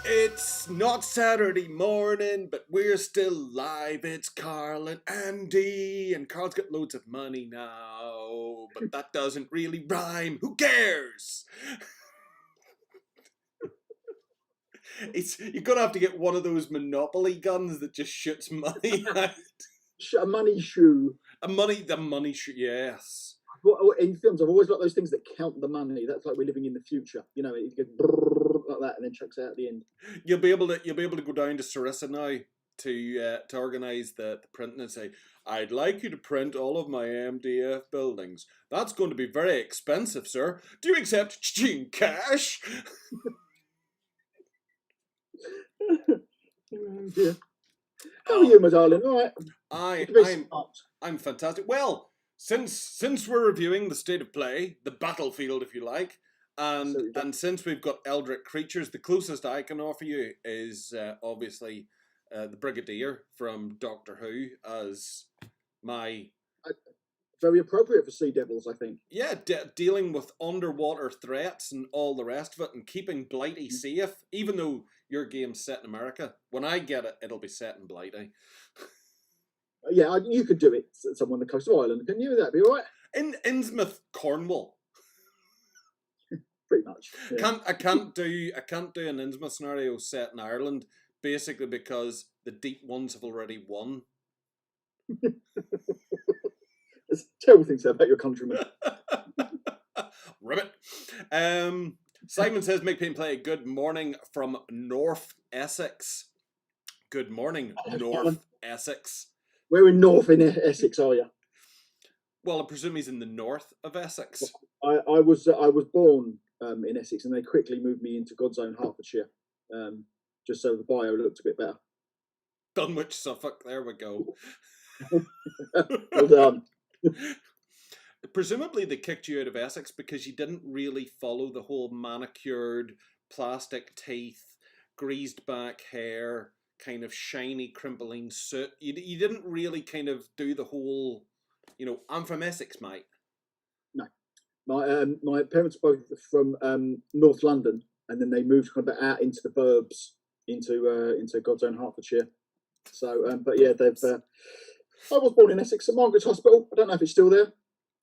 It's not Saturday morning, but we're still live. It's Karl and Andy, and Karl's got loads of money now, but that doesn't really rhyme. Who cares? You're gonna have to get one of those Monopoly guns that just shoots money out. A money shoe. The money shoe, yes. In films, I've always liked those things that count the money. That's like we're living in the future. You know, it goes like that and then chucks out at the end. You'll be able to go down to Sarissa now to organise the printing and say, I'd like you to print all of my MDF buildings. That's going to be very expensive, sir. Do you accept cash? Yeah. How are you, my darling? All right. I'm fantastic. Well, since we're reviewing the state of play, the battlefield, if you like, and since we've got Eldritch creatures, the closest I can offer you is obviously the Brigadier from Doctor Who as my... Very appropriate for Sea Devils, I think. Yeah, dealing with underwater threats and all the rest of it, and keeping Blighty safe, even though your game's set in America. When I get it, it'll be set in Blighty. Yeah, you could do it somewhere on the coast of Ireland, couldn't you? That'd be all right. In Innsmouth, Cornwall. Pretty much. Yeah. I can't do an Innsmouth scenario set in Ireland, basically because the deep ones have already won. It's a terrible thing to say about your countrymen. Ribbit. Simon says, make pain play. Good morning from North Essex. Good morning, North Essex. Where in North in Essex are you? Well, I presume he's in the north of Essex. I was born in Essex, and they quickly moved me into God's own Hertfordshire, just so the bio looked a bit better. Dunwich, Suffolk. There we go. Well done. Presumably they kicked you out of Essex because you didn't really follow the whole manicured, plastic teeth, greased back hair, kind of shiny, crimpling suit. You didn't really kind of do the whole, I'm from Essex, mate. No. My parents were both from North London, and then they moved kind of out into the burbs, into God's own Hertfordshire. So, but yeah, I was born in Essex, St Margaret's Hospital. I don't know if it's still there.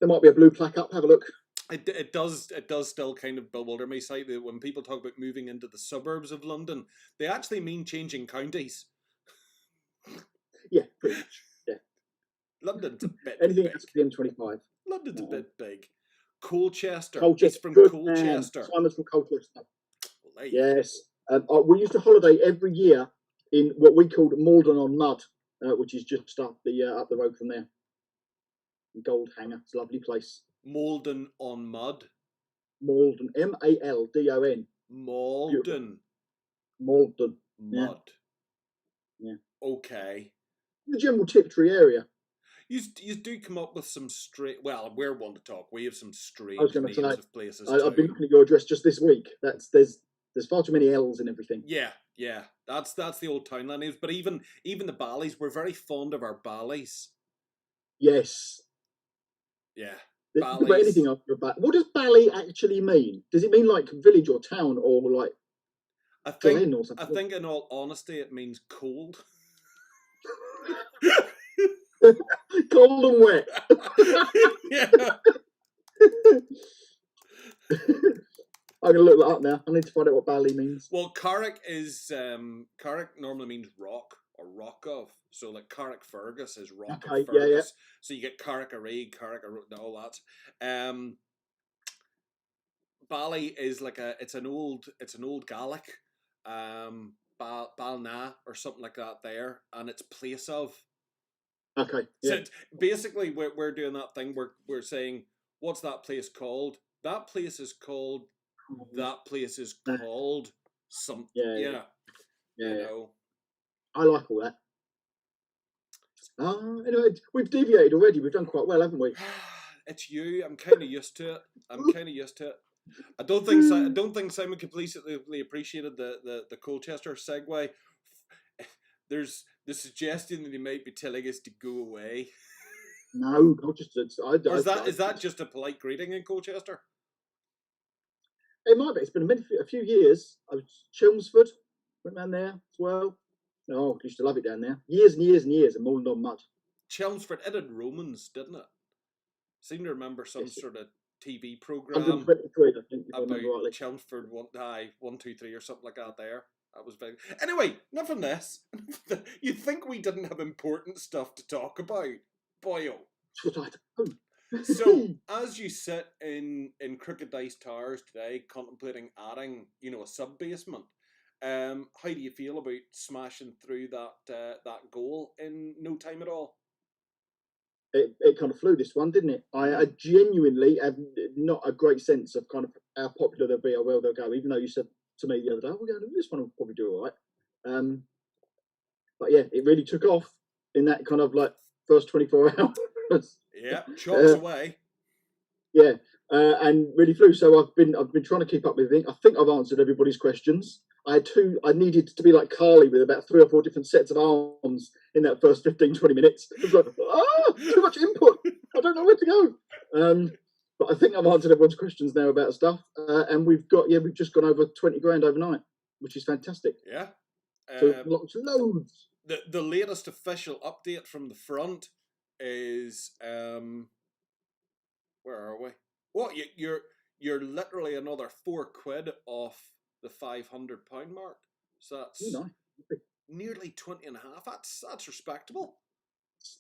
There might be a blue plaque up. Have a look. It does still kind of bewilder me slightly when people talk about moving into the suburbs of London. They actually mean changing counties. Yeah, pretty much. Yeah. London's a bit anything big. else to the M25. London's a bit big. Colchester. Colchester. He's from Good Colchester. Man. Simon's from Colchester. Well, yes. We used to holiday every year in what we called Malden on Mud, which is just up the road from there. Goldhanger. It's a lovely place. Malden on Mud. Malden. Maldon. Malden. Malden. Mud. Yeah. Okay. The general Tiptree area. You do come up with some straight... Well, we're one to talk. We have some strange names of places I've been looking at your address just this week. There's far too many L's in everything. Yeah. That's the old townland names. But even the Ballies, we're very fond of our Ballies. Yes. Yeah. About anything after about. What does Bally actually mean? Does it mean like village or town or like Glen or something? I think in all honesty it means cold. Cold and wet. Yeah. I'm gonna look that up now. I need to find out what Bally means. Well, Carrick normally means rock or rock of. So like Carrickfergus is rock of Fergus. Yeah. So you get Carrick-a-Ree, all that. Bally is like it's an old Gaelic, Balna or something like that there, and it's place of. Okay. Yeah. So basically we're doing that thing we're saying, what's that place called? That place is called something. Yeah. You know. I like all that. Anyway, we've deviated already. We've done quite well, haven't we? It's you. I'm kind of used to it. I don't think Simon completely appreciated the Colchester segue. There's the suggestion that he might be telling us to go away. No, is that just a polite greeting in Colchester? It might be. It's been a few years. Chelmsford. went down there as well. Oh, I used to love it down there. Years and years and years, and molded on mud. Chelmsford, it had Romans, didn't it? Seem to remember some Yes, sort of TV program 123, I think, if I about remember rightly. Chelmsford 123 or something like that. There, that was very. Anyway, enough of this. You'd think we didn't have important stuff to talk about, boyo. So, as you sit in Crooked Dice Towers today, contemplating adding, a sub basement, how do you feel about smashing through that goal in no time at all? It kind of flew, this one, didn't it? I genuinely have not a great sense of kind of how popular they'll be or where they'll go, even though you said to me the other day, this one will probably do all right. But yeah, it really took off in that kind of like first 24 hours. Yeah, chops away. Yeah, and really flew. So I've been trying to keep up with everything. I think I've answered everybody's questions. I needed to be like Carly with about 3 or 4 different sets of arms in that first 15-20 minutes. It was like, too much input. I don't know where to go. But I think I've answered everyone's questions now about stuff. And we've just gone over 20 grand overnight, which is fantastic. Yeah. So loads. The latest official update from the front is where are we? What, you're literally another £4 off the £500 mark. So that's nearly 20 and a half. That's respectable.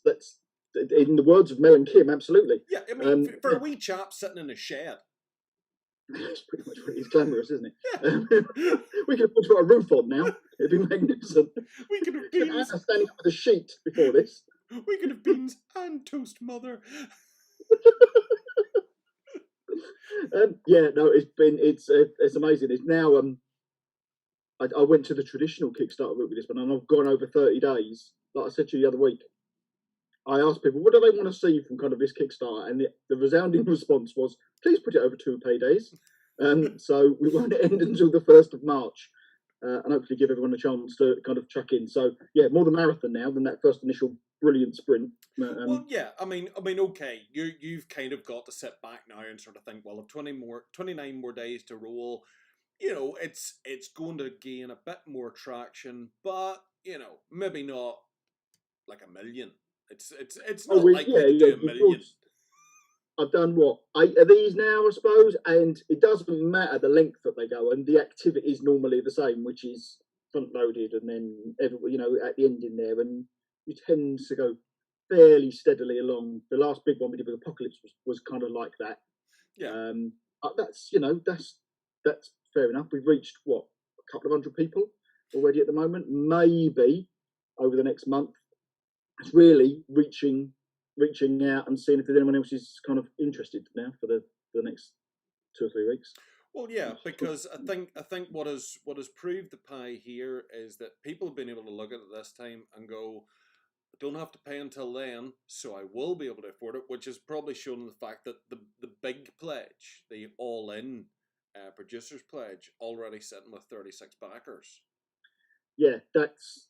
That's, in the words of Mel and Kim, absolutely. Yeah, I mean, for a wee chap sitting in a shed. That's pretty much what it's glamorous, isn't it? We could have put a roof on now. It'd be magnificent. We could have beans. Anna standing up with a sheet before this. We could have beans and toast, mother. It's amazing. It's now I went to the traditional Kickstarter route with this one, and I've gone over 30 days. Like I said to you the other week, I asked people, what do they want to see from kind of this Kickstarter? And the resounding response was, please put it over 2 paydays. So we won't end until the 1st of March, and hopefully give everyone a chance to kind of chuck in. So yeah, more the marathon now than that first initial brilliant sprint. Well, yeah, I mean, okay, you've kind of got to sit back now and sort of think, well, if 29 more days to roll, it's going to gain a bit more traction, but maybe not like a million. It's not likely to do a million. I've done 8 of these now, I suppose, and it doesn't matter the length that they go, and the activity is normally the same, which is front loaded, and then at the end in there, and you tend to go fairly steadily along. The last big one we did with Apocalypse was kind of like that. Yeah. That's fair enough. We've reached a couple of hundred people already at the moment. Maybe over the next month, it's really reaching out and seeing if there's anyone else is kind of interested now for the next 2 or 3 weeks. Well, yeah, because I think what has proved the pie here is that people have been able to look at it this time and go, I don't have to pay until then, so I will be able to afford it, which is probably shown in the fact that the big pledge, the all-in producers pledge, already sitting with 36 backers. Yeah, that's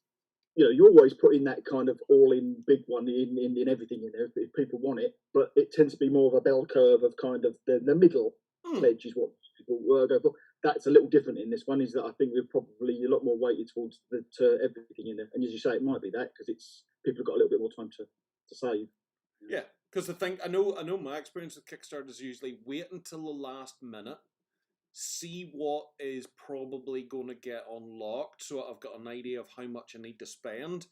you always put in that kind of all-in big one in everything in there if people want it, but it tends to be more of a bell curve of kind of the middle pledge is what people go for. That's a little different in this one, is that I think we're probably a lot more weighted towards everything in there, and as you say, it might be that because it's people have got a little bit more time to save. Yeah, because the thing I know my experience with Kickstarter is usually wait until the last minute, see what is probably going to get unlocked, so I've got an idea of how much I need to spend,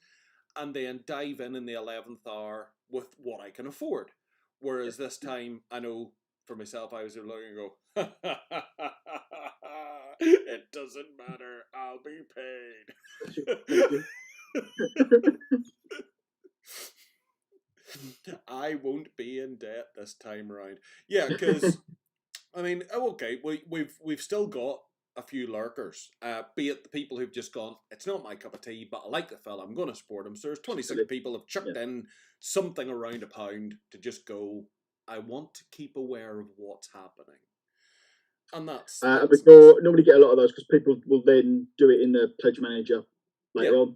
and then dive in the 11th hour with what I can afford. Whereas this time, I know for myself, I was looking and go, it doesn't matter, I'll be paid. I won't be in debt this time around. Yeah, because I mean, okay, we've still got a few lurkers, be it the people who've just gone, it's not my cup of tea, but I like the fella, I'm going to support him. So there's 26 people have chucked in something around £1 to just go, I want to keep aware of what's happening. And that's we normally get a lot of those because people will then do it in the pledge manager later on,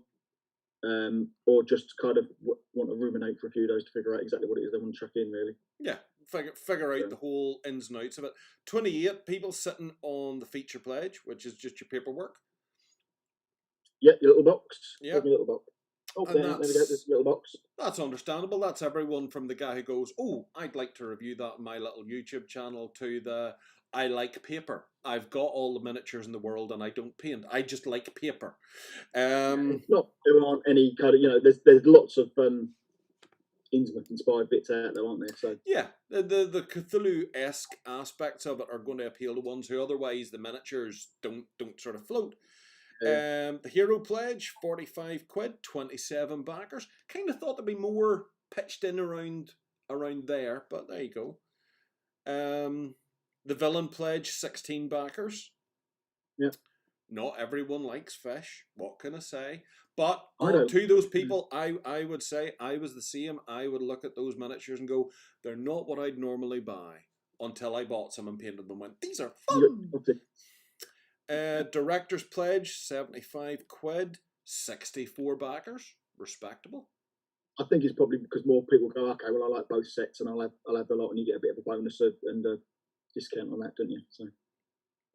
or just kind of want to ruminate for a few days to figure out exactly what it is they want to chuck in, really. Yeah, figure out the whole ins and outs of it. 28 people sitting on the feature pledge, which is just your paperwork. Yeah, your little box. Yeah. Your little box. Oh, there we go. This little box. That's understandable. That's everyone from the guy who goes, "Oh, I'd like to review that on my little YouTube channel," to the "I like paper. I've got all the miniatures in the world and I don't paint. I just like paper." It's not. There aren't any kind of There's lots of intimate inspired bits out there, aren't there? So yeah, the Cthulhu-esque aspects of it are going to appeal to ones who otherwise the miniatures don't sort of float. The Hero Pledge, 45 quid, 27 backers. Kind of thought there'd be more pitched in around there, but there you go. The Villain Pledge, 16 backers. Yeah. Not everyone likes fish. What can I say? But to those people, I would say I was the same. I would look at those miniatures and go, they're not what I'd normally buy, until I bought some and painted them and went, these are fun. Director's Pledge, 75 quid, 64 backers. Respectable. I think it's probably because more people go, okay, well, I like both sets and I'll have the lot, and you get a bit of a bonus and a discount on that, don't you? So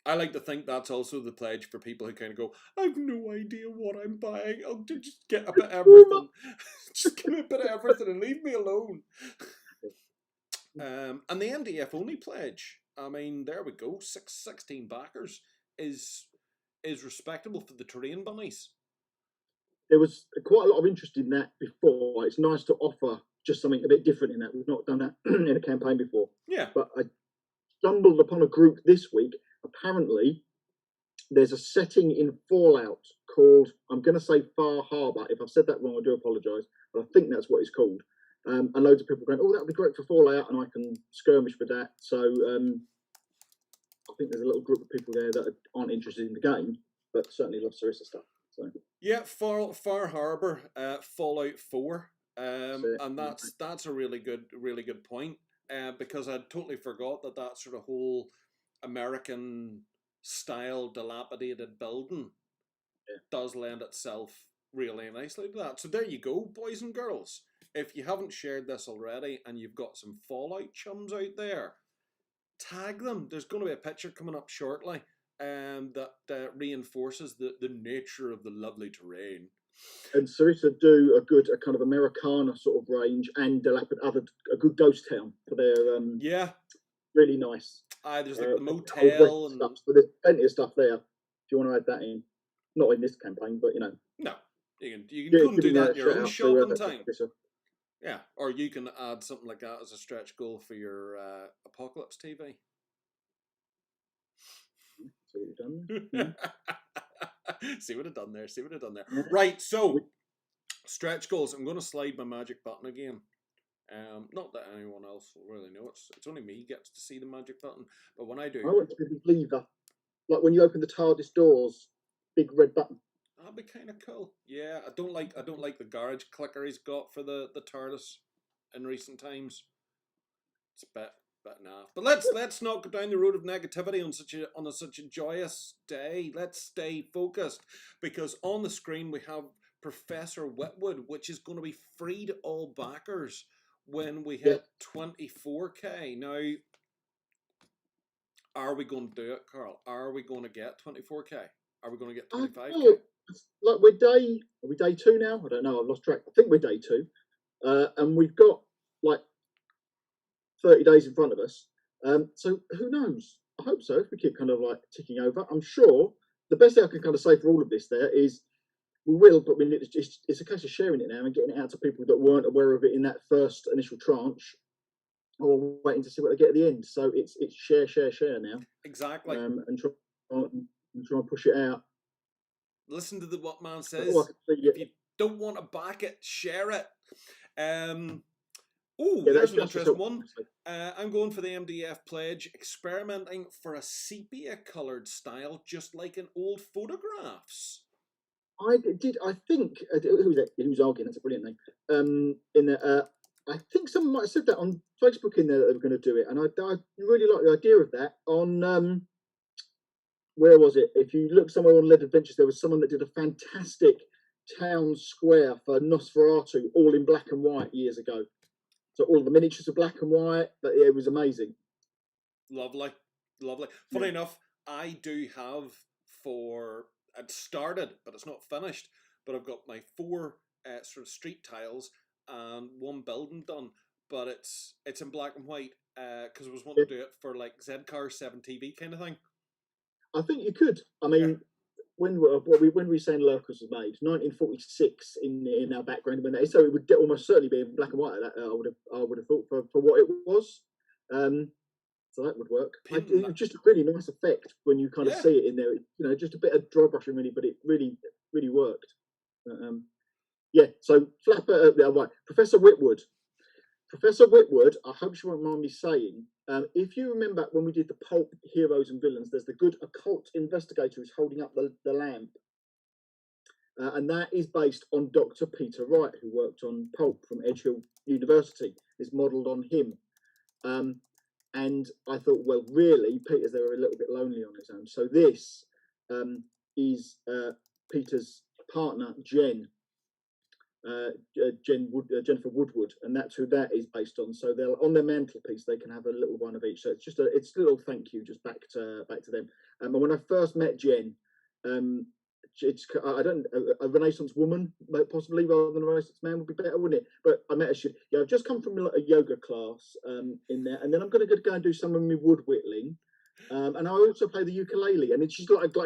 I like to think that's also the pledge for people who kind of go, I've no idea what I'm buying. I'll just get a bit of everything. Just give me a bit of everything and leave me alone. And the MDF only pledge, I mean, there we go. 16 backers is respectable for the terrain bunnies. There was quite a lot of interest in that before. It's nice to offer just something a bit different in that. We've not done that in a campaign before. Yeah. But I stumbled upon a group this week. Apparently, there's a setting in Fallout called, I'm going to say Far Harbor. If I've said that wrong, I do apologise. But I think that's what it's called. And loads of people going, oh, that would be great for Fallout, and I can skirmish with that. So I think there's a little group of people there that aren't interested in the game, but certainly love Sarissa stuff. So yeah, Far Harbor, Fallout 4, and that's a really good point, because I totally forgot that sort of whole American style dilapidated building does lend itself really nicely to that. So there you go, boys and girls. If you haven't shared this already and you've got some Fallout chums out there, tag them. There's going to be a picture coming up shortly that reinforces the nature of the lovely terrain. And Sarissa do a kind of Americana sort of range, and a good ghost town for their really nice. There's like the motel and stuff. So there's plenty of stuff there. If you want to add that in, not in this campaign, but no, you can go and do that in your own shopping time. Sarissa. Yeah, or you can add something like that as a stretch goal for your Apocalypse TV. See what you've done there. See what I've done there. Yeah. Right, so stretch goals. I'm going to slide my magic button again. Not that anyone else will really know. It's only me gets to see the magic button. But when I do, I want to be the lever. Like when you open the TARDIS doors, big red button. That'd be kind of cool. Yeah, I don't like the garage clicker he's got for the TARDIS in recent times. It's a bit naff. But let's not go down the road of negativity on such a joyous day. Let's stay focused, because on the screen we have Professor Whitwood, which is going to be free to all backers when we hit 24k. Now, are we going to do it, Carl? Are we going to get 24k? Are we going to get 25k? Like are we day 2 now? I don't know. I've lost track. I think we're day 2, and we've got like 30 days in front of us. So who knows? I hope so. If we keep kind of like ticking over, I'm sure the best thing I can kind of say for all of this there is we will, but it's a case of sharing it now and getting it out to people that weren't aware of it in that first initial tranche, or waiting to see what they get at the end. So it's share now. Exactly. And try and push it out. Listen to what man says. If you don't want to back it, share it. There's an interesting one. I'm going for the MDF pledge, experimenting for a sepia-coloured style, just like in old photographs. I think who was arguing? That's a brilliant name. I think someone might have said that on Facebook in there that they were going to do it, and I really like the idea of that. On where was it? If you look somewhere on Lead Adventures, there was someone that did a fantastic town square for Nosferatu, all in black and white years ago. So all the miniatures are black and white, but it was amazing. Lovely. Funny enough, I do have for I'd started, but it's not finished. But I've got my 4 sort of street tiles and 1 building done. But it's in black and white because I was wanting to do it for like Z-Car 7 TV kind of thing. I think you could. I mean, when we saying Lurkers was made, 1946 in our background when that is, so it would almost certainly be in black and white. I would have thought for what it was. So that would work. It was just a really nice effect when you kind of see it in there. You know, just a bit of dry brushing, really, but it really worked. Yeah. So Flapper, right, Professor Whitwood. Professor Whitwood, I hope she won't mind me saying, if you remember when we did the Pulp Heroes and Villains, there's the good occult investigator who's holding up the lamp. And that is based on Dr. Peter Wright, who worked on Pulp from Edgehill University. It's modelled on him. And I thought, well, really, Peter's there a little bit lonely on his own. So this is Peter's partner, Jennifer Woodward, and that's who that is based on. So they'll on their mantelpiece they can have a little one of each. So it's just a little thank you just back to them. And when I first met Jen, it's a Renaissance woman possibly rather than a Renaissance man would be better, wouldn't it? But I met her. I've just come from a yoga class in there, and then I'm going to go and do some of my wood whittling, and I also play the ukulele. And she's like,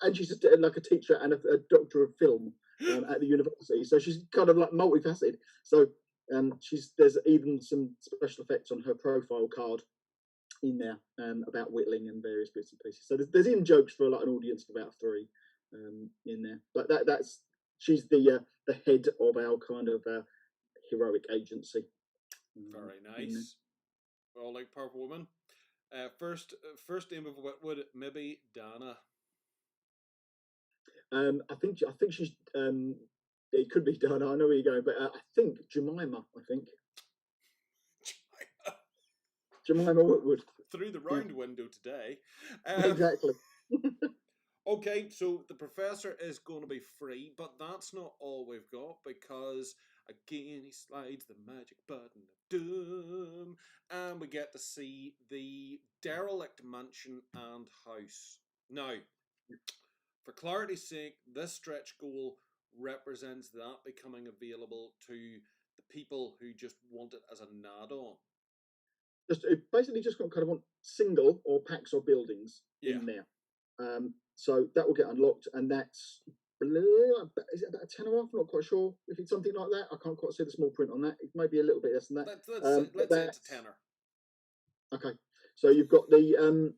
and she's like a teacher and a doctor of film at the university, so she's kind of like multifaceted. So there's even some special effects on her profile card in there about whittling and various bits and pieces. So there's in jokes for like an audience of about 3. In there, but she's the head of our kind of heroic agency. Very nice. Well, like Powerful Woman. First name of Whitwood, maybe Dana. I think she's. It could be Dana. I know where you're going, but I think Jemima. I think Jemima Whitwood through the round window today. Exactly. Okay, so the Professor is going to be free, but that's not all we've got because, again, he slides the magic button of doom, and we get to see the derelict mansion and house. Now, for clarity's sake, this stretch goal represents that becoming available to the people who just want it as an add-on. It basically just got kind of want single or packs or buildings in there. So that will get unlocked, and that's is it about a tenner off? Not quite sure if it's something like that. I can't quite see the small print on that. It may be a little bit less than that. Let's say it's a tenner. Okay, so you've got the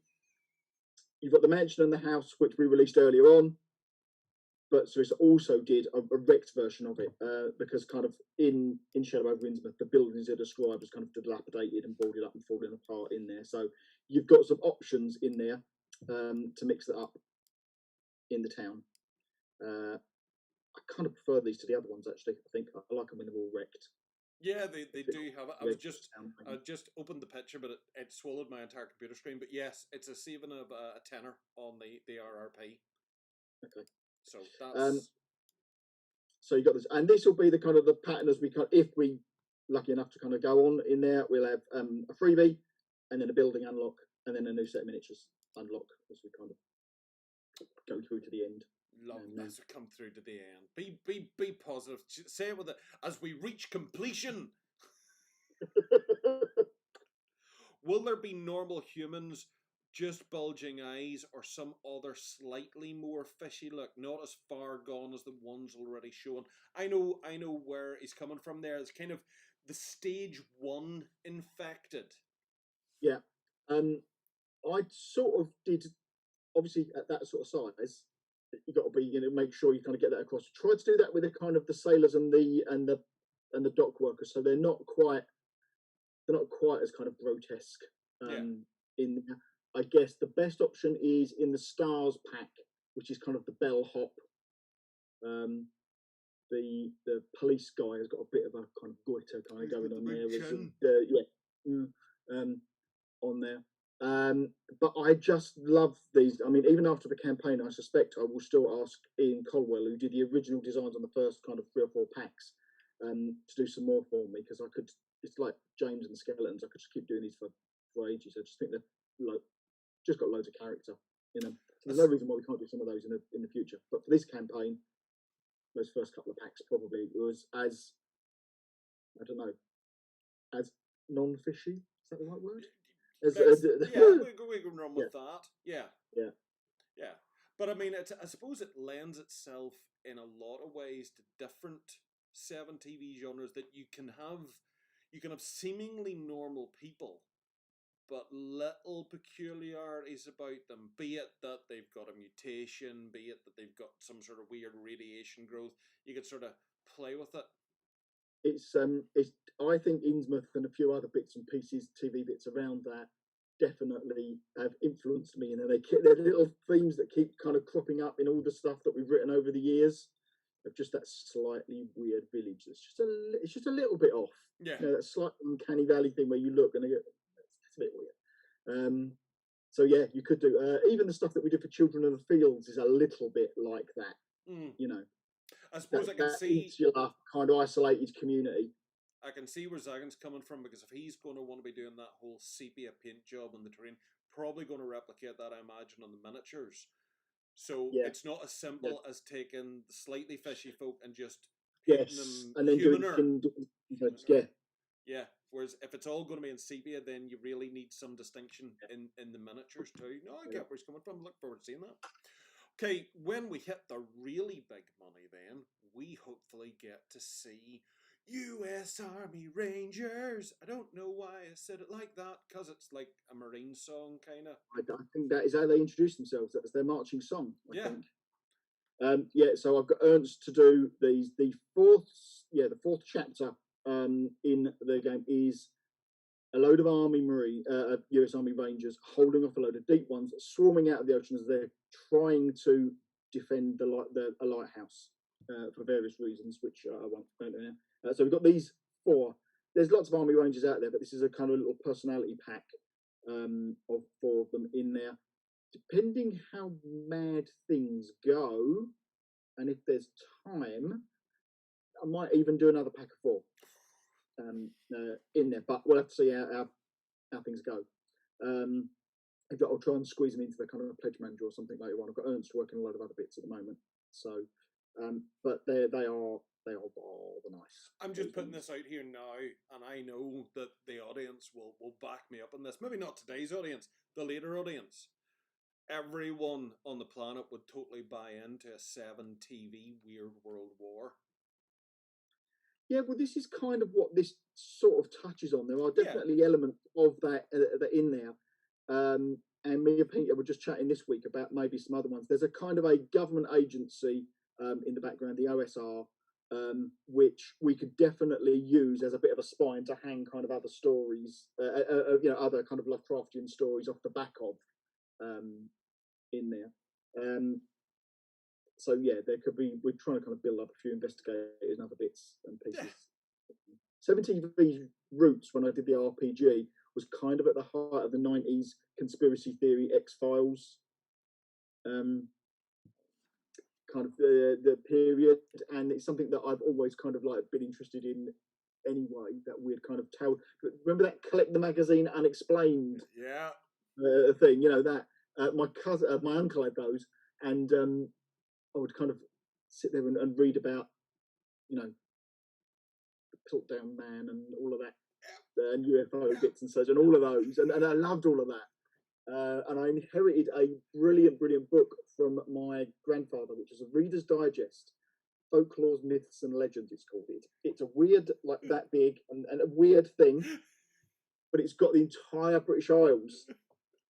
mansion and the house which we released earlier on, but so it's also did a wrecked version of it because kind of in Shadow over Innsmouth the buildings are described as kind of dilapidated and boarded up and falling apart in there. So you've got some options in there to mix that up in the town. I kind of prefer these to the other ones actually. I think I like them when they're all wrecked. Yeah, they do have it. I just opened the picture, but it swallowed my entire computer screen. But yes, it's a saving of a tenner on the RRP. Okay. So that's so you got this, and this will be the kind of the pattern as we if we lucky enough to kind of go on in there. We'll have a freebie, and then a building unlock, and then a new set of miniatures unlock as we kind of go through to the end. Love as we come through to the end. Be positive. Say it with it as we reach completion. Will there be normal humans, just bulging eyes, or some other slightly more fishy look, not as far gone as the ones already shown? I know where he's coming from there. It's kind of the stage 1 infected. Yeah. I sort of did, obviously at that sort of size, you got to be, make sure you kind of get that across. Try to do that with the kind of the sailors and the dock workers, so they're not quite as kind of grotesque. In I guess the best option is in the Stars pack, which is kind of the bellhop. The police guy has got a bit of a kind of goiter kind of going on there. On there. But I just love these. I mean, even after the campaign, I suspect I will still ask Ian Colwell, who did the original designs on the first kind of 3 or 4 packs, to do some more for me, because I could. It's like James and the Skeletons. I could just keep doing these for ages. I just think they're just got loads of character in them. So there's no reason why we can't do some of those in the future. But for this campaign, those first couple of packs probably was as, I don't know, as non-fishy. Is that the right word? We can run with that. Yeah. But I mean, I suppose it lends itself in a lot of ways to different 7 TV genres that you can have seemingly normal people, but little peculiarities about them, be it that they've got a mutation, be it that they've got some sort of weird radiation growth. You could sort of play with it. It's I think Innsmouth and a few other bits and pieces, TV bits around that, definitely have influenced me. And they're little themes that keep kind of cropping up in all the stuff that we've written over the years. Of just that slightly weird village that's just a little bit off. Yeah. That slight uncanny valley thing where you look and it's a bit weird. So yeah, you could do even the stuff that we did for Children of the Fields is a little bit like that. You know. I suppose I can see insular, kind of isolated community. I can see where Zagan's coming from, because if he's going to want to be doing that whole sepia paint job on the terrain, probably going to replicate that, I imagine, on the miniatures. So it's not as simple as taking the slightly fishy folk and just painting them and then humaner. Yeah. Whereas if it's all going to be in sepia, then you really need some distinction in the miniatures too. No, I get where he's coming from. Look forward to seeing that. Okay, when we hit the really big money, then we hopefully get to see U.S. Army Rangers. I don't know why I said it like that, because it's like a Marine song, kind of. I think that is how they introduce themselves. That's their marching song, I think. So I've got Ernst to do the fourth chapter in the game is a load of US Army Rangers holding off a load of deep ones, swarming out of the ocean as they're trying to defend a lighthouse for various reasons, which I won't go into now. So we've got these 4. There's lots of Army Rangers out there, but this is a kind of little personality pack of 4 of them in there. Depending how mad things go, and if there's time, I might even do another pack of 4 in there, but we'll have to see how things go. I'll try and squeeze them into the kind of pledge manager or something later on. I've got Ernst working a lot of other bits at the moment, so but they are rather nice. I'm just putting this out here now, and I know that the audience will back me up on this. Maybe not today's audience, the later audience. Everyone on the planet would totally buy into a 7 TV Weird World War. Yeah, well, this is kind of what this sort of touches on. There are definitely elements of that in there. And me and Peter were just chatting this week about maybe some other ones. There's a kind of a government agency in the background, the OSR, which we could definitely use as a bit of a spine to hang kind of other stories, other kind of Lovecraftian stories off the back of in there. So yeah, there could be. We're trying to kind of build up a few investigators and other bits and pieces. 7TV roots when I did the RPG was kind of at the heart of the 90s conspiracy theory X-Files kind of the period, and it's something that I've always kind of like been interested in anyway. That weird kind of tale. Remember that Collect the Magazine Unexplained thing? You know that my uncle had those, and I would kind of sit there and read about, the Piltdown Man and all of that, and UFO bits and such, and all of those, and I loved all of that. And I inherited a brilliant book from my grandfather, which is a Reader's Digest, Folklore, Myths and Legends, it's called. It's a weird, like that big, and a weird thing, but it's got the entire British Isles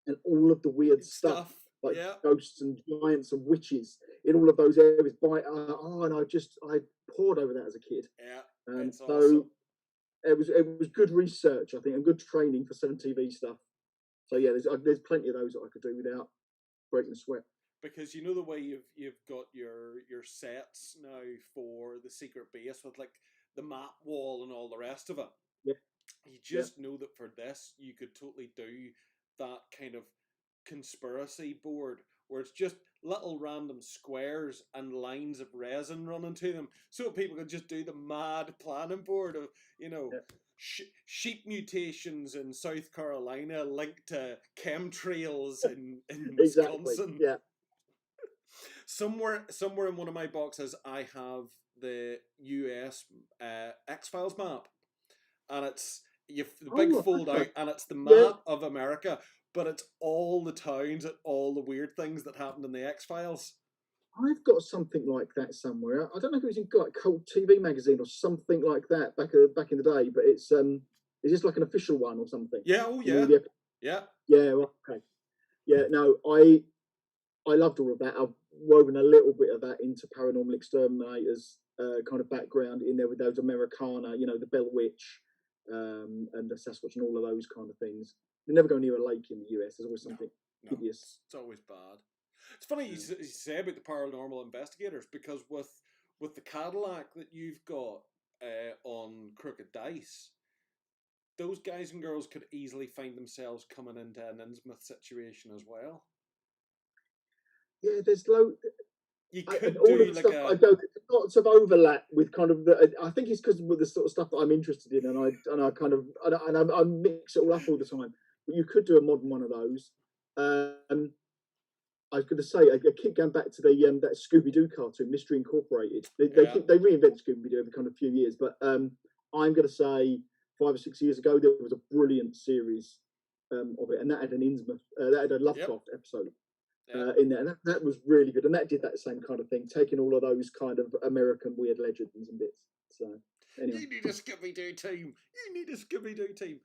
and all of the weird stuff. Like ghosts and giants and witches in all of those areas. And I poured over that as a kid. Yeah, so awesome. it was good research, I think, and good training for 7TV stuff. So yeah, there's plenty of those that I could do without breaking a sweat. Because you know the way you've got your sets now for the secret base with like the map wall and all the rest of it. Yeah. You just know that for this you could totally do that kind of conspiracy board where it's just little random squares and lines of resin running to them, so people can just do the mad planning board of sheep mutations in South Carolina linked to chemtrails in Exactly. Wisconsin. Yeah, Somewhere in one of my boxes, I have the US X-Files map, and it's the big fold out, and it's the map of America, but it's all the towns and all the weird things that happened in the X-Files. I've got something like that somewhere. I don't know if it was in like Cult TV magazine or something like that back in the day, but it's just like an official one or something. Yeah. Oh yeah. Yeah. Yeah. Well, okay. Yeah. No, I loved all of that. I've woven a little bit of that into Paranormal Exterminators kind of background in there with those Americana, the Bell Witch, and the Sasquatch and all of those kind of things. They never go near a lake in the US. There's always something hideous. It's always bad. It's funny you say about the paranormal investigators, because with the Cadillac that you've got on Crooked Dice, those guys and girls could easily find themselves coming into an Innsmouth situation as well. Yeah, there's low. You could do like I go lots of overlap with kind of the. I think it's because of the sort of stuff that I'm interested in, and I kind of I mix it all up all the time. But you could do a modern one of those. I was going to say, I keep going back to the that Scooby Doo cartoon, Mystery Incorporated. They reinvent Scooby Doo every kind of few years, but I'm going to say 5 or 6 years ago there was a brilliant series of it, and that had an Innsmouth, that had a Lovecraft episode in there, and that was really good, and that did that same kind of thing, taking all of those kind of American weird legends and bits. So. Anyway. You need a Scooby-Doo team.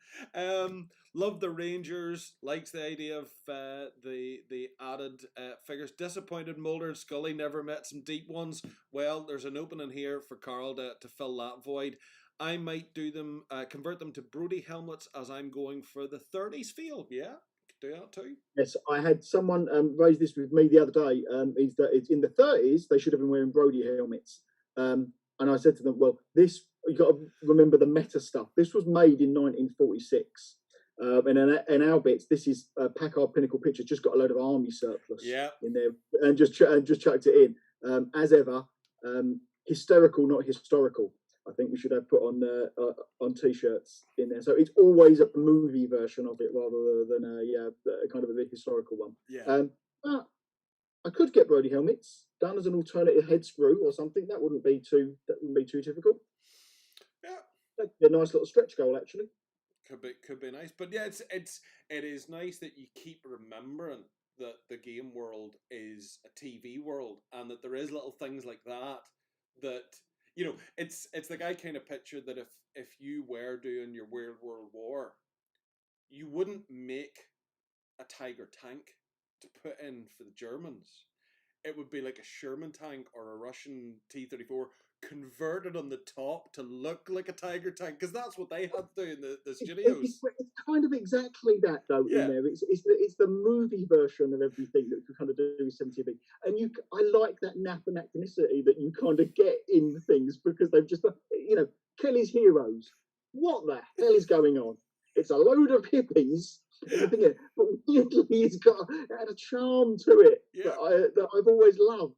Love the Rangers. Likes the idea of the added figures. Disappointed Mulder and Scully never met some deep ones. Well, there's an opening here for Karl to fill that void. I might do them, convert them to Brody helmets, as I'm going for the 30s feel. Yeah, do that too. Yes, I had someone raise this with me the other day. Is that it's in the 30s they should have been wearing Brody helmets. And I said to them, well, this, you got to remember the meta stuff. This was made in 1946. And in our bits, this is Packard Pinnacle Pictures, just got a load of army surplus in there and just chucked it in. As ever, hysterical, not historical. I think we should have put on T-shirts in there. So it's always a movie version of it rather than a kind of a big historical one. Yeah. But I could get Brody helmets done as an alternative head screw or something. That wouldn't be too difficult. Yeah, that'd be a nice little stretch goal, actually. Could be nice, but yeah, it is nice that you keep remembering that the game world is a TV world, and that there is little things like that it's like I kind of picture that if you were doing your Weird World War, you wouldn't make a Tiger tank to put in for the Germans. It would be like a Sherman tank or a Russian T-34 converted on the top to look like a Tiger tank, because that's what they had to do in the studios. It's kind of exactly that, though. In there, it's the movie version of everything that you kind of do with 70B, and I like that anachronicity that you kind of get in things, because they've just Kelly's Heroes. What the hell is going on? It's a load of hippies. But weirdly, it's had a charm to it that I've always loved,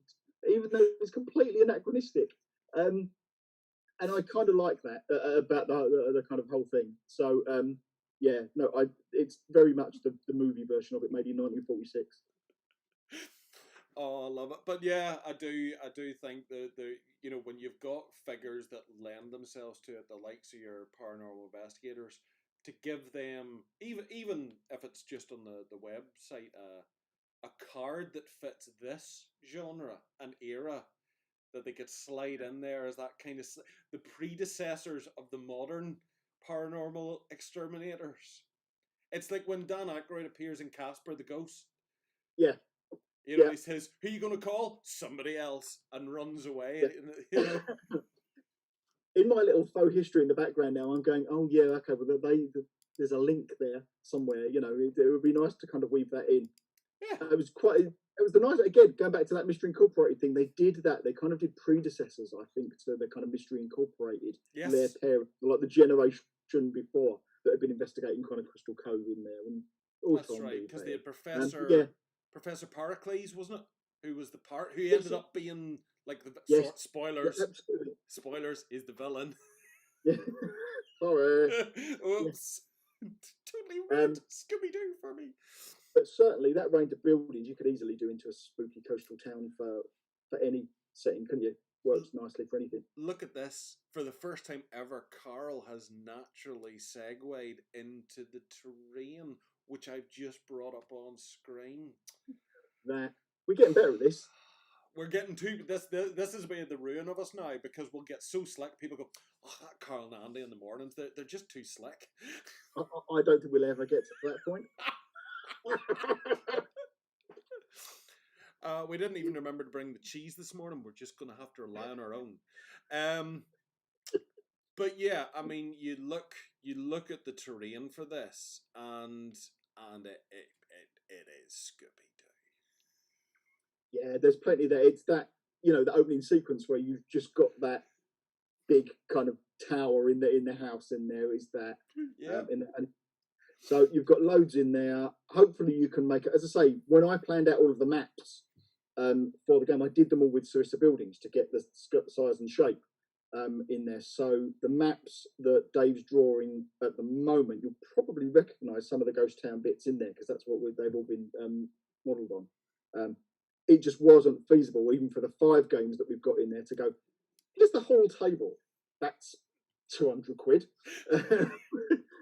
even though it's completely anachronistic. And I kind of like that about the kind of whole thing. So it's very much the movie version of it, made in 1946. Oh, I love it. But yeah, I do think that when you've got figures that lend themselves to it, the likes of your paranormal investigators, to give them, even if it's just on the website, a card that fits this genre and era, that they could slide in there as that kind of the predecessors of the modern paranormal exterminators. It's like when Dan Aykroyd appears in Casper the Ghost. Yeah. He says, "Who are you going to call?" Somebody else, and runs away. Yeah. In my little faux history in the background now, I'm going, oh yeah, okay, well there's a link there somewhere. It would be nice to kind of weave that in. Yeah. It was the nice, again, going back to that Mystery Incorporated thing, they did that. They kind of did predecessors, I think, to the kind of Mystery Incorporated. Yes. Their parents, like the generation before, that had been investigating kind of Crystal Cove in there. And that's right, because they had Professor Pericles, wasn't it? Who was who ended up being like the spoilers. Yeah, spoilers, is the villain. Yeah. Sorry. Oops. Totally ruined Scooby-Doo for me. But certainly that range of buildings you could easily do into a spooky coastal town for any setting, couldn't you? Works nicely for anything. Look at this. For the first time ever, Karl has naturally segued into the terrain, which I've just brought up on screen. That we're getting better at this. We're getting too. This is where the ruin of us now, because we'll get so slick. People go, "Oh, that Karl and Andy in the mornings, they're just too slick." I don't think we'll ever get to that point. We didn't even remember to bring the cheese this morning. We're just going to have to rely on our own. But yeah, I mean, you look at the terrain for this, and it is Scooby Doo. Yeah, there's plenty there. It's that, the opening sequence where you've just got that big kind of tower in the house in there. Is that yeah? And so you've got loads in there. Hopefully you can make it. As I say, when I planned out all of the maps for the game, I did them all with Sarissa buildings to get the size and shape in there. So the maps that Dave's drawing at the moment, you'll probably recognise some of the ghost town bits in there, because that's what they've all been modelled on. It just wasn't feasible, even for the 5 games that we've got in there, to go, here's the whole table. That's 200 quid.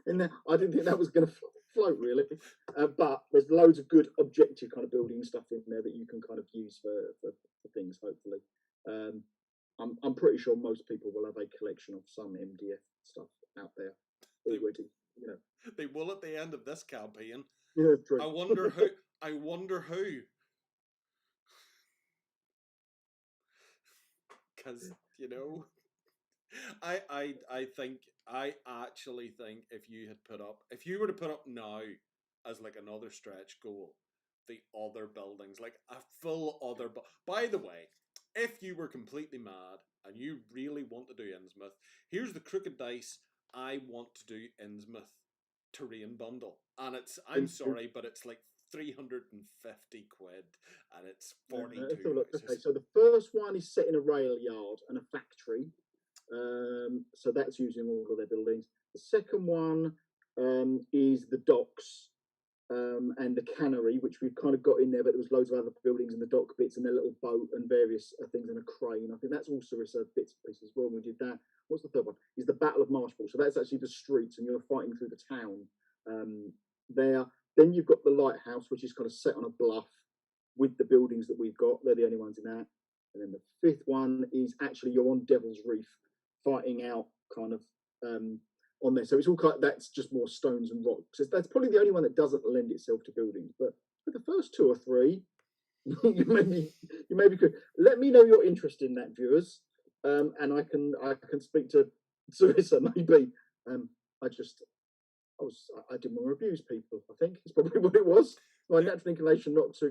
In there, I didn't think that was going to float, really. But there's loads of good objective kind of building stuff in there that you can kind of use for things, hopefully. I'm pretty sure most people will have a collection of some MDF stuff out there already. They will at the end of this campaign. Yeah, true. I wonder who. Because I actually think if you were to put up now as like another stretch goal, the other buildings, like a full other. By the way, if you were completely mad and you really want to do Innsmouth, here's the crooked dice. I want to do Innsmouth terrain bundle, and I'm sorry, but it's like 350 quid, and it's 42 Okay, so the first one is set in a rail yard and a factory, so that's using all of their buildings. The second one is the docks and the cannery, which we've kind of got in there, but there was loads of other buildings in the dock bits and their little boat and various things and a crane. I think that's all Sarissa bits and pieces as well. When we did that, what's the third one? Is the Battle of Marshall. So that's actually the streets, and you're fighting through the town there. Then you've got the lighthouse, which is kind of set on a bluff with the buildings that we've got. They're the only ones in that. And then the 5th one is actually you're on Devil's Reef, fighting out kind of on there. So it's all kind of, that's just more stones and rocks. So that's probably the only one that doesn't lend itself to buildings. But for the first 2 or 3, you maybe could let me know your interest in that, viewers, and I can speak to Sarissa maybe. I didn't want to abuse people. I think it's probably what it was. My natural inclination not to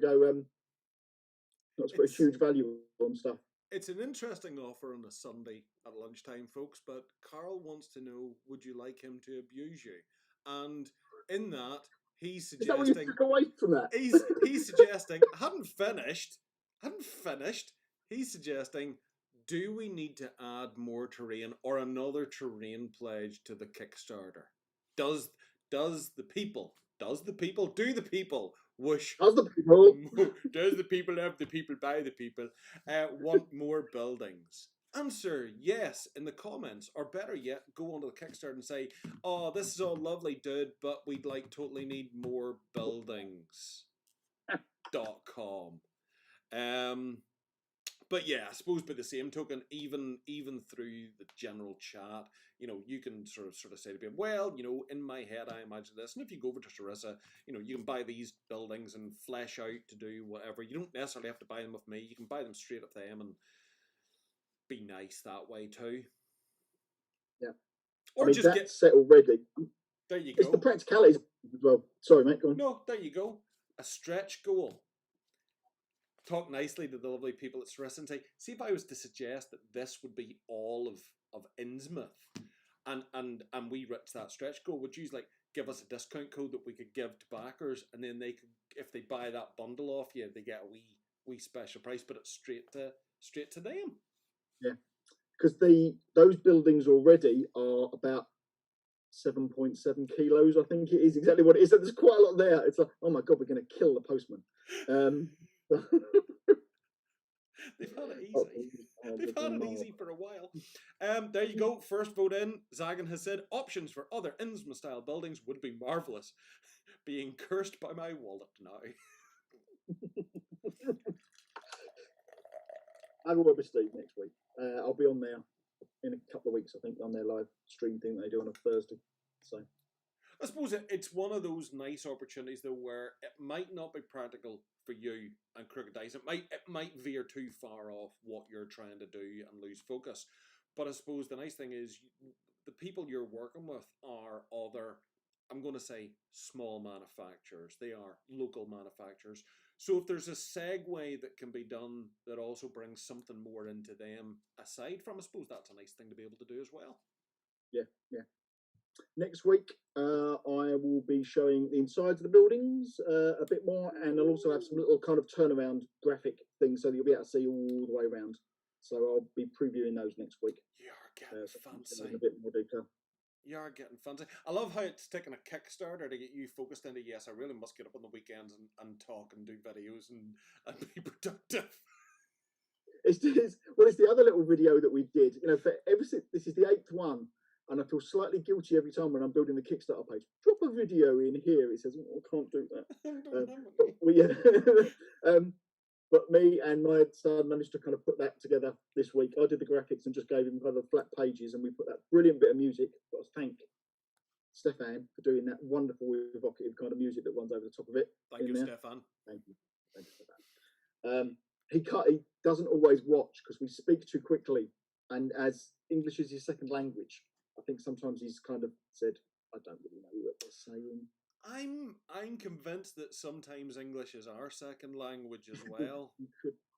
put a huge value on stuff. It's an interesting offer on a Sunday at lunchtime, folks. But Karl wants to know: would you like him to abuse you? And in that, he's suggesting. Is that what you took away from that? He's suggesting. hadn't finished. He's suggesting. Do we need to add more terrain or another terrain pledge to the Kickstarter? Do the people have the people buy the people want more buildings? Answer yes in the comments, or better yet, go onto the Kickstarter and say, oh, this is all lovely, dude, but we'd totally need more buildings. .com. But yeah, I suppose by the same token, even through the general chat, you can sort of say to people, well, in my head, I imagine this. And if you go over to Sarissa, you can buy these buildings and flesh out to do whatever. You don't necessarily have to buy them with me. You can buy them straight off them and be nice that way too. Yeah. Or just get set already. There you go. It's the practicalities as well. Sorry, mate, go on. No, there you go. A stretch goal. Talk nicely to the lovely people at Sarissa and say, see if I was to suggest that this would be all of Innsmouth and we reach that stretch goal, would you give us a discount code that we could give to backers, and then they could, if they buy that bundle off you, they get a wee special price, but it's straight to them. Yeah. Because those buildings already are about 7.7 kilos, I think it is exactly what it is. So there's quite a lot there. It's like, oh my god, we're going to kill the postman. They've had it easy. They've had it easy for a while. There you go. First vote in. Zagan has said options for other Innsmouth style buildings would be marvellous. Being cursed by my wallet now. I have a word with Steve next week. I'll be on there in a couple of weeks, I think, on their live stream thing they do on a Thursday. So I suppose it's one of those nice opportunities though where it might not be practical for you and Crooked Dice. It might veer too far off what you're trying to do and lose focus. But I suppose the nice thing is the people you're working with are other, I'm going to say, small manufacturers. They are local manufacturers. So if there's a segue that can be done that also brings something more into them aside from, I suppose that's a nice thing to be able to do as well. Yeah. Next week, I will be showing the insides of the buildings a bit more, and I'll also have some little kind of turnaround graphic things so that you'll be able to see all the way around. So I'll be previewing those next week. You're getting fancy. In a bit more detail. You're getting fancy. I love how it's taken a Kickstarter to get you focused into, yes, I really must get up on the weekends and talk and do videos and be productive. It's the other little video that we did. You know, for this is the 8th one, and I feel slightly guilty every time when I'm building the Kickstarter page. Drop a video in here. It says, oh, I can't do that. But me and my son managed to kind of put that together this week. I did the graphics and just gave him kind of flat pages, and we put that brilliant bit of music. But I thank Stefan for doing that wonderful evocative kind of music that runs over the top of it. Thank you, Stefan. Thank you, Stefan. He doesn't always watch because we speak too quickly, and as English is his second language, I think sometimes he's kind of said, I don't really know what they're saying. I'm convinced that sometimes English is our second language as well.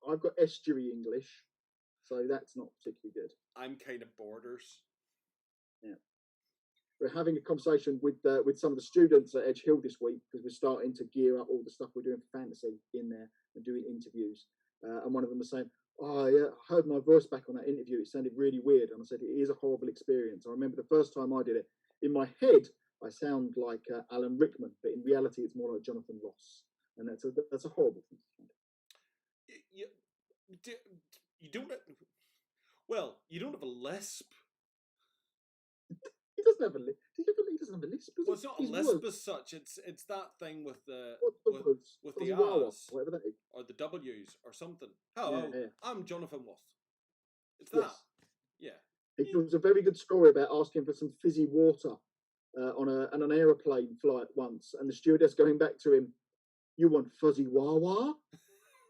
I've got estuary English, so that's not particularly good. I'm kind of borders. Yeah. We're having a conversation with some of the students at Edge Hill this week because we're starting to gear up all the stuff we're doing for fantasy in there and doing interviews. And one of them was saying, oh, yeah, I heard my voice back on that interview. It sounded really weird. And I said, it is a horrible experience. I remember the first time I did it, in my head, I sound like Alan Rickman, but in reality, it's more like Jonathan Ross. And that's a horrible thing to find. You don't... Well, you don't have a lisp. He doesn't have a lisp. He doesn't have a lisp. Well, it's not a lisp as such. It's that thing with the with the R's, whatever that is, or the W's, or something. Hello, yeah. I'm Jonathan Ross. It's that. Yes. Yeah. It was a very good story about asking for some fizzy water on an aeroplane flight once, and the stewardess going back to him, "You want fuzzy wah-wah?"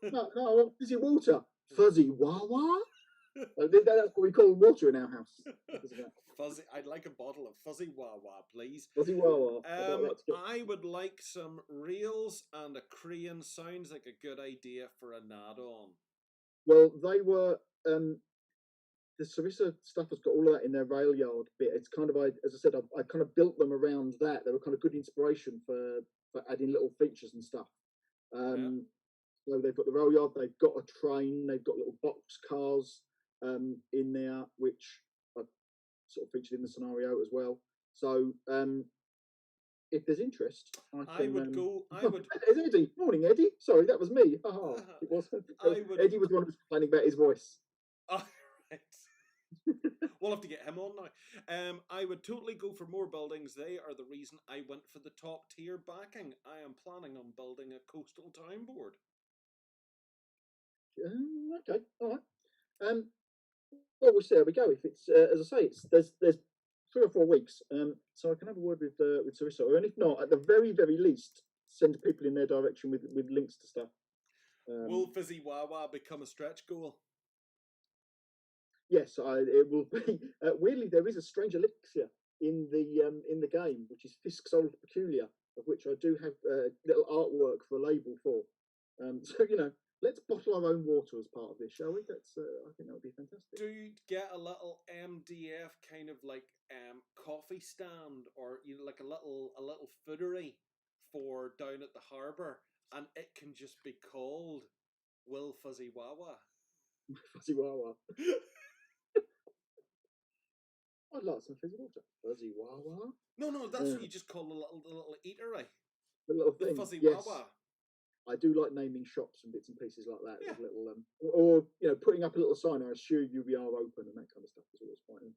No, I want fizzy water. Fuzzy wah-wah? That's what we call water in our house. Fuzzy. I'd like a bottle of fuzzy wah-wah, please. Fuzzy wah-wah. I would like some reels and a crane. Sounds like a good idea for an add-on. Well, they were... the Sarissa stuff has got all of that in their rail yard bit. It's kind of, as I said, I kind of built them around that. They were kind of good inspiration for adding little features and stuff. So they've got the rail yard, they've got a train, they've got little box cars in there, which I sort of featured in the scenario as well. So if there's interest, I would go. It's Eddie. Morning, Eddie. Sorry, that was me. It wasn't. Eddie was the one who was complaining about his voice. Right. We'll have to get him on now. I would totally go for more buildings. They are the reason I went for the top tier backing. I am planning on building a coastal town board. Okay, all right. Well, we'll see how we go. If it's as I say, there's 3 or 4 weeks, so I can have a word with Sarissa, and if not, at the very least, send people in their direction with links to stuff. Will Fizzy Wawa become a stretch goal? Yes, it will be. Weirdly, there is a strange elixir in the game, which is Fisk's Old Peculiar, of which I do have little artwork for a label for. So let's bottle our own water as part of this, shall we? I think that would be fantastic. Do you get a little MDF kind of like coffee stand, or like a little foodery for down at the harbour, and it can just be called Will Fuzzy Wawa. Fuzzy Wawa. I'd like some fizzy water. Fuzzy Wawa. No, that's what you just call the little eatery. The little The thing. fuzzy Yes. Wawa. I do like naming shops and bits and pieces like that. Yeah. With little, or putting up a little sign. I assume we are open and that kind of stuff is always fine.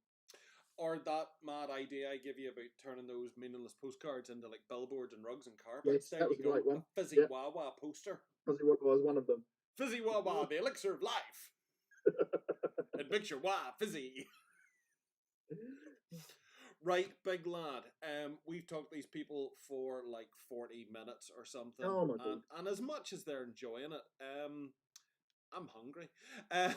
Or that mad idea I give you about turning those meaningless postcards into like billboards and rugs and carpets. Yes, There that was you the go. right one. A fizzy Yeah. Wawa poster. Fuzzy Wawa was one of them. Fizzy Wawa, the elixir of life. It makes your wah fizzy. Right, big lad. We've talked to these people for like 40 minutes or something. Oh my god! And as much as they're enjoying it, I'm hungry. I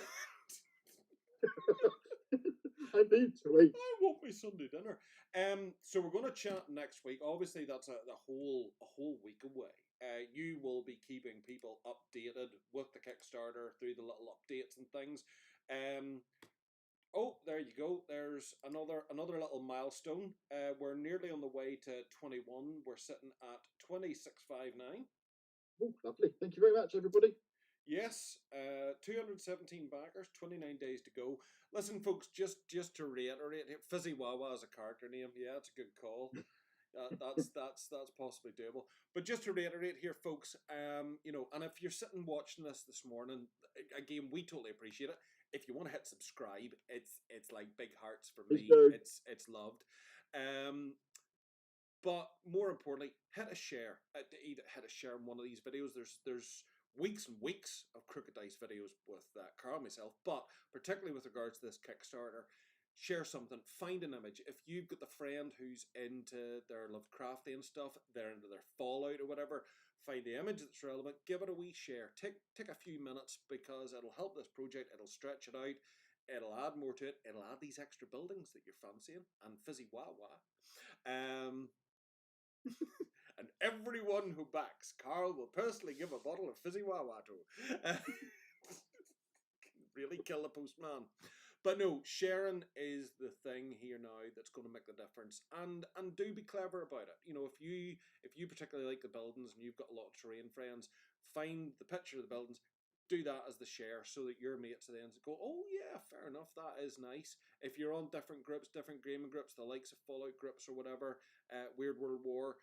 need to eat. I want my Sunday dinner. So we're going to chat next week. Obviously, that's a whole week away. You will be keeping people updated with the Kickstarter through the little updates and things. Oh, there you go. There's another little milestone. We're nearly on the way to 21. We're sitting at 2659. Oh, lovely. Thank you very much, everybody. Yes, 217 backers, 29 days to go. Listen, folks, just to reiterate, Fizzy Wawa is a character name. Yeah, it's a good call. That's possibly doable. But just to reiterate here, folks, and if you're sitting watching this morning, again, we totally appreciate it. If you want to hit subscribe, it's like big hearts for me. It's loved. But more importantly, hit a share. Hit a share in one of these videos. There's weeks and weeks of Crooked Dice videos with Karl and myself, but particularly with regards to this Kickstarter, share something, find an image. If you've got the friend who's into their Lovecraftian stuff, they're into their Fallout or whatever, find the image that's relevant, give it a wee share. Take a few minutes because it'll help this project, it'll stretch it out, it'll add more to it, it'll add these extra buildings that you're fancying, and Fizzy Wawa. And everyone who backs, Karl will personally give a bottle of Fizzy Wawa to. Really kill the postman. But no, sharing is the thing here now that's going to make the difference. And do be clever about it. If you particularly like the buildings and you've got a lot of terrain friends, find the picture of the buildings, do that as the share so that your mates at the end go, oh yeah, fair enough, that is nice. If you're on different groups, different gaming groups, the likes of Fallout groups or whatever, Weird World War,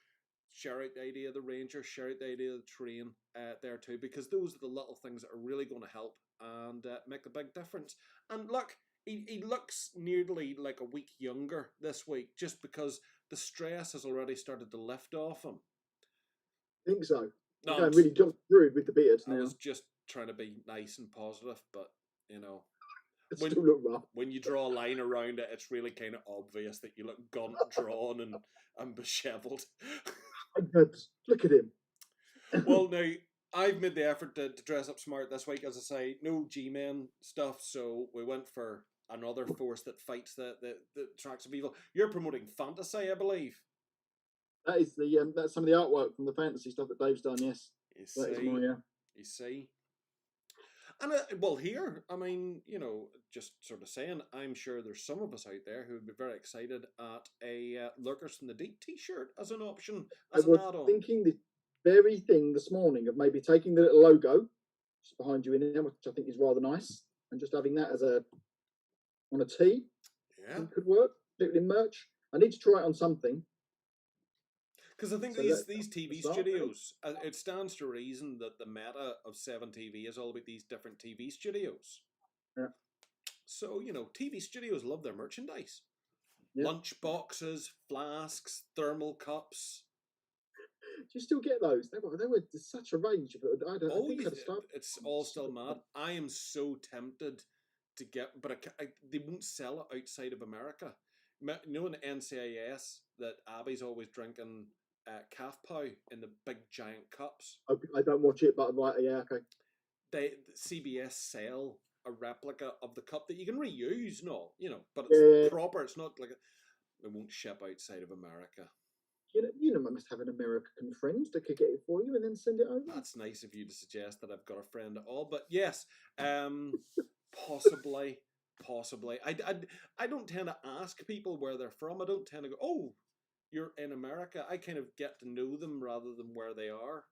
share out the idea of the ranger, share out the idea of the train there too, because those are the little things that are really going to help and make a big difference. And look, he looks nearly like a week younger this week just because the stress has already started to lift off him. I think so. No, I'm really through with the beard now. I was just trying to be nice and positive, but when you draw a line around it, it's really kind of obvious that you look gaunt, drawn, and beshevelled. Look at him. Well, now, I've made the effort to dress up smart this week, as I say, no G-Men stuff, so we went for another force that fights the tracks of evil. You're promoting fantasy, I believe. That is that's some of the artwork from the fantasy stuff that Dave's done. Yes, You see. And well, here, I mean, just sort of saying, I'm sure there's some of us out there who would be very excited at a Lurkers from the Deep T-shirt as an option, as an add-on. I was thinking the very thing this morning of maybe taking the little logo just behind you in there, which I think is rather nice, and just having that as on a tee. Yeah, it could work. Put it in merch. I need to try it on something. Because I think these TV studios, it stands to reason that the meta of 7TV is all about these different TV studios. Yeah. So, TV studios love their merchandise. Yeah. Lunch boxes, flasks, thermal cups. Do you still get those? They were such a range. It's all still mad. I am so tempted to get, but they won't sell it outside of America. In NCIS that Abby's always drinking calf pow in the big giant cups. I don't watch it, but yeah, okay. CBS sell a replica of the cup that you can reuse, but it's proper. It's not like it won't ship outside of America. You must have an American friend that could get it for you and then send it over. That's nice of you to suggest that I've got a friend at all, but yes, possibly. I don't tend to ask people where they're from. I don't tend to go, oh, you're in America. I kind of get to know them rather than where they are.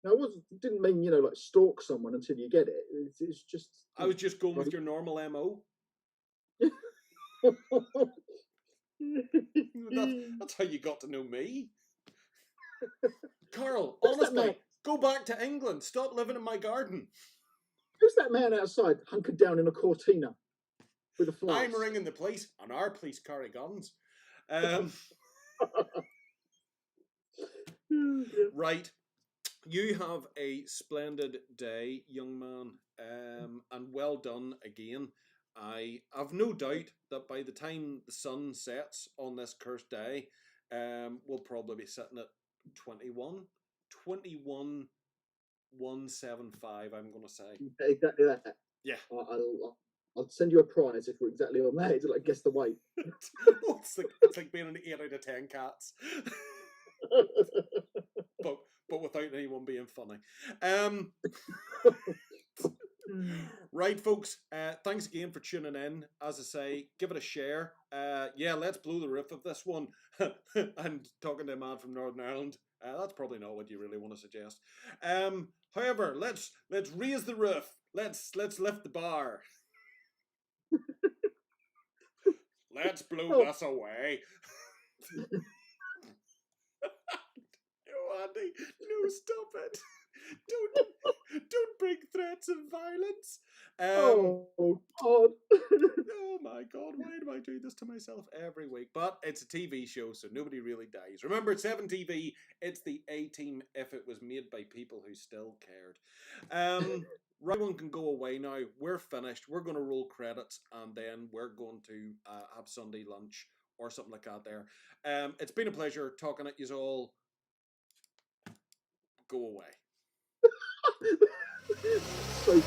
No, didn't mean like stalk someone until you get it. It's just. I was just going with your normal MO. That's how you got to know me. Carl, Who's that honestly, man? go back to England. Stop living in my garden. Who's that man outside, hunkered down in a cortina with a flask? I'm ringing the police, and our police carry guns. Right. You have a splendid day, young man, and well done again. I have no doubt that by the time the sun sets on this cursed day, we'll probably be sitting at 21,175, I'm going to say. Exactly that. Yeah. I'll send you a prize if we're exactly on that. It's like guess the weight. it's like being an 8 out of 10 cats. but without anyone being funny. Right, folks. Thanks again for tuning in. As I say, give it a share. Yeah, let's blow the roof of this one. And talking to a man from Northern Ireland, that's probably not what you really want to suggest. However, let's raise the roof. Let's lift the bar. Let's blow this away. Andy, no, stop it! Don't bring threats of violence. Oh God! Oh my God! Why do I do this to myself every week? But it's a TV show, so nobody really dies. Remember, it's 7TV. It's the A-Team if it was made by people who still cared. Right, one can go away now. We're finished. We're going to roll credits, and then we're going to have Sunday lunch or something like that. There. It's been a pleasure talking at you all. Go away. So